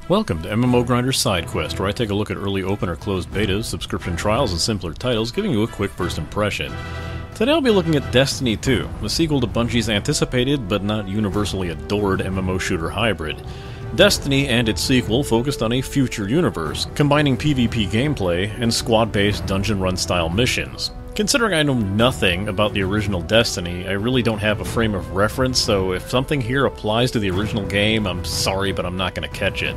Welcome to MMO Grinder's Sidequest, where I take a look at early open or closed betas, subscription trials, and simpler titles, giving you a quick first impression. Today I'll be looking at Destiny 2, the sequel to Bungie's anticipated but not universally adored MMO shooter hybrid. Destiny and its sequel focused on a future universe, combining PvP gameplay and squad-based dungeon run style missions. Considering I know nothing about the original Destiny, I really don't have a frame of reference, so if something here applies to the original game, I'm sorry, but I'm not going to catch it.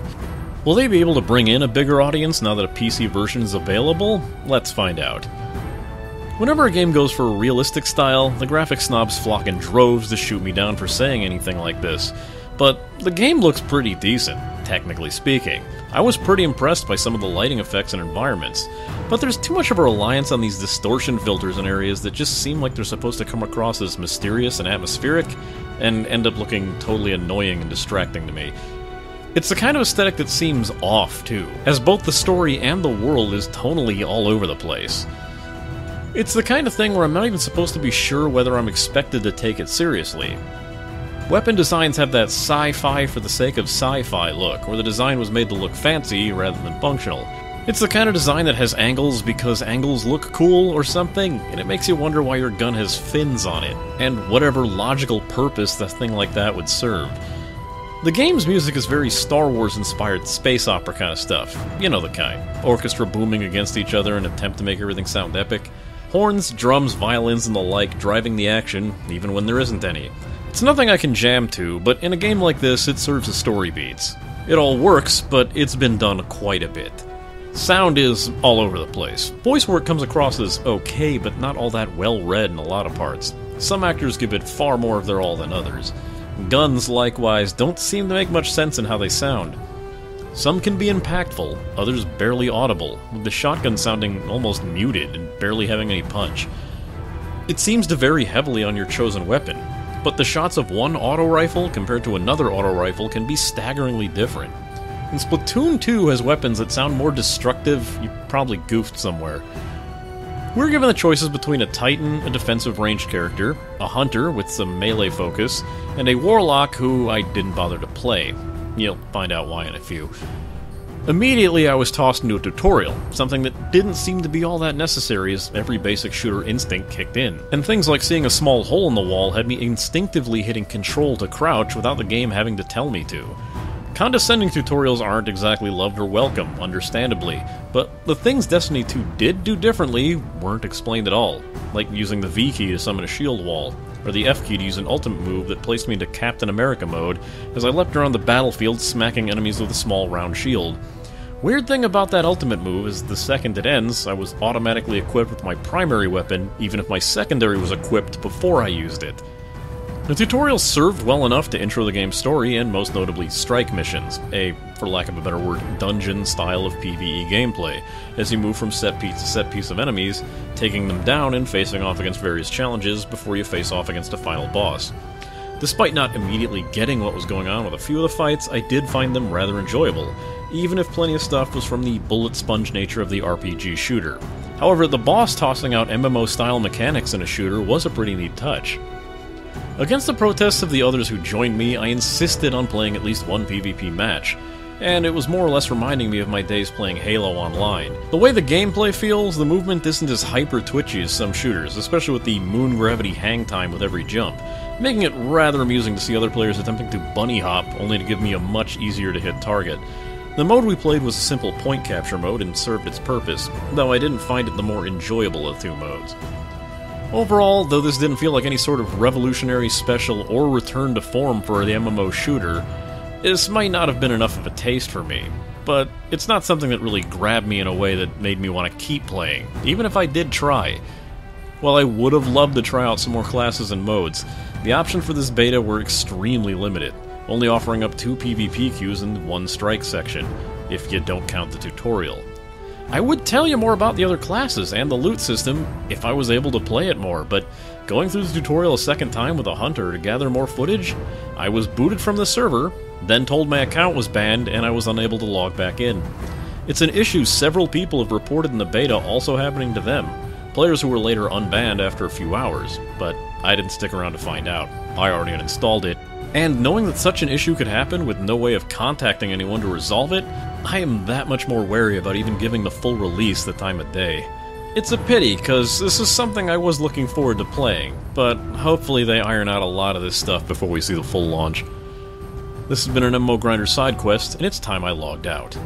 Will they be able to bring in a bigger audience now that a PC version is available? Let's find out. Whenever a game goes for a realistic style, the graphic snobs flock in droves to shoot me down for saying anything like this. But the game looks pretty decent, technically speaking. I was pretty impressed by some of the lighting effects and environments, but there's too much of a reliance on these distortion filters in areas that just seem like they're supposed to come across as mysterious and atmospheric, and end up looking totally annoying and distracting to me. It's the kind of aesthetic that seems off, too, as both the story and the world is tonally all over the place. It's the kind of thing where I'm not even supposed to be sure whether I'm expected to take it seriously. Weapon designs have that sci-fi for the sake of sci-fi look, where the design was made to look fancy rather than functional. It's the kind of design that has angles because angles look cool or something, and it makes you wonder why your gun has fins on it, and whatever logical purpose a thing like that would serve. The game's music is very Star Wars-inspired space opera kind of stuff. You know the kind. Orchestra booming against each other in an attempt to make everything sound epic. Horns, drums, violins, and the like driving the action, even when there isn't any. It's nothing I can jam to, but in a game like this, it serves as story beats. It all works, but it's been done quite a bit. Sound is all over the place. Voice work comes across as okay, but not all that well-read in a lot of parts. Some actors give it far more of their all than others. Guns, likewise, don't seem to make much sense in how they sound. Some can be impactful, others barely audible, with the shotgun sounding almost muted and barely having any punch. It seems to vary heavily on your chosen weapon, but the shots of one auto rifle compared to another auto rifle can be staggeringly different. And Splatoon 2 has weapons that sound more destructive. You probably goofed somewhere. We're given the choices between a Titan, a defensive ranged character, a Hunter with some melee focus, and a Warlock who I didn't bother to play. You'll find out why in a few. Immediately I was tossed into a tutorial, something that didn't seem to be all that necessary as every basic shooter instinct kicked in. And things like seeing a small hole in the wall had me instinctively hitting control to crouch without the game having to tell me to. Condescending tutorials aren't exactly loved or welcome, understandably, but the things Destiny 2 did do differently weren't explained at all, like using the V key to summon a shield wall, or the F key to use an ultimate move that placed me into Captain America mode as I leapt around the battlefield smacking enemies with a small round shield. Weird thing about that ultimate move is the second it ends, I was automatically equipped with my primary weapon, even if my secondary was equipped before I used it. The tutorial served well enough to intro the game's story and most notably strike missions, a, for lack of a better word, dungeon style of PvE gameplay, as you move from set piece to set piece of enemies, taking them down and facing off against various challenges before you face off against a final boss. Despite not immediately getting what was going on with a few of the fights, I did find them rather enjoyable, even if plenty of stuff was from the bullet sponge nature of the RPG shooter. However, the boss tossing out MMO-style mechanics in a shooter was a pretty neat touch. Against the protests of the others who joined me, I insisted on playing at least one PvP match, and it was more or less reminding me of my days playing Halo Online. The way the gameplay feels, the movement isn't as hyper-twitchy as some shooters, especially with the moon gravity hang time with every jump, making it rather amusing to see other players attempting to bunny hop, only to give me a much easier to hit target. The mode we played was a simple point capture mode and served its purpose, though I didn't find it the more enjoyable of the two modes. Overall, though this didn't feel like any sort of revolutionary special or return to form for the MMO shooter, this might not have been enough of a taste for me, but it's not something that really grabbed me in a way that made me want to keep playing, even if I did try. While I would have loved to try out some more classes and modes, the options for this beta were extremely limited, only offering up 2 PvP queues and 1 strike section, if you don't count the tutorial. I would tell you more about the other classes and the loot system if I was able to play it more, but going through the tutorial a second time with a Hunter to gather more footage, I was booted from the server, then told my account was banned and I was unable to log back in. It's an issue several people have reported in the beta also happening to them, players who were later unbanned after a few hours, but I didn't stick around to find out. I already uninstalled it, And knowing that such an issue could happen with no way of contacting anyone to resolve it, I am that much more wary about even giving the full release the time of day. It's a pity, cause this is something I was looking forward to playing, but hopefully they iron out a lot of this stuff before we see the full launch. This has been an MMO Grinder Sidequest, and it's time I logged out.